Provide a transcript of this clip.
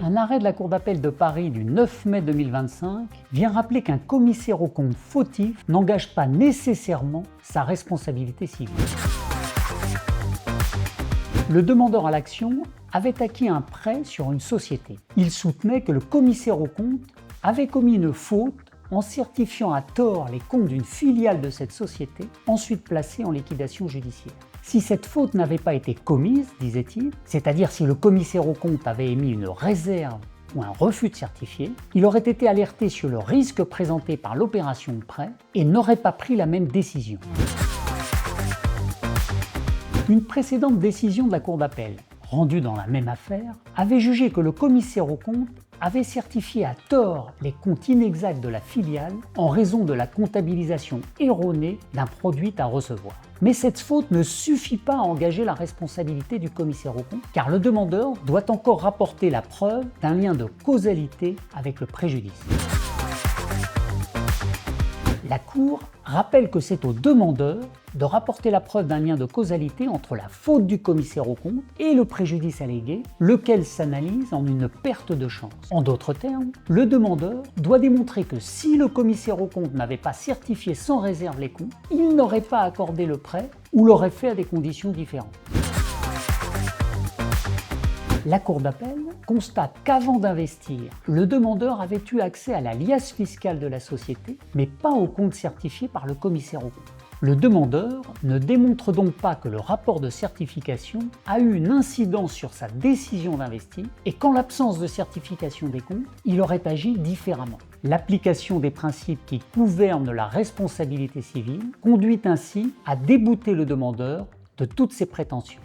Un arrêt de la Cour d'appel de Paris du 9 mai 2025 vient rappeler qu'un commissaire aux comptes fautif n'engage pas nécessairement sa responsabilité civile. Le demandeur à l'action avait acquis un prêt sur une société. Il soutenait que le commissaire aux comptes avait commis une faute en certifiant à tort les comptes d'une filiale de cette société, ensuite placée en liquidation judiciaire. Si cette faute n'avait pas été commise, disait-il, c'est-à-dire si le commissaire aux comptes avait émis une réserve ou un refus de certifier, il aurait été alerté sur le risque présenté par l'opération de prêt et n'aurait pas pris la même décision. Une précédente décision de la Cour d'appel, rendue dans la même affaire, avait jugé que le commissaire aux comptes avait certifié à tort les comptes inexacts de la filiale en raison de la comptabilisation erronée d'un produit à recevoir. Mais cette faute ne suffit pas à engager la responsabilité du commissaire aux comptes, car le demandeur doit encore rapporter la preuve d'un lien de causalité avec le préjudice. La Cour rappelle que c'est au demandeur de rapporter la preuve d'un lien de causalité entre la faute du commissaire aux comptes et le préjudice allégué, lequel s'analyse en une perte de chance. En d'autres termes, le demandeur doit démontrer que si le commissaire aux comptes n'avait pas certifié sans réserve les comptes, il n'aurait pas accordé le prêt ou l'aurait fait à des conditions différentes. La Cour d'appel constate qu'avant d'investir, le demandeur avait eu accès à la liasse fiscale de la société, mais pas au compte certifié par le commissaire aux comptes. Le demandeur ne démontre donc pas que le rapport de certification a eu une incidence sur sa décision d'investir et qu'en l'absence de certification des comptes, il aurait agi différemment. L'application des principes qui gouvernent la responsabilité civile conduit ainsi à débouter le demandeur de toutes ses prétentions.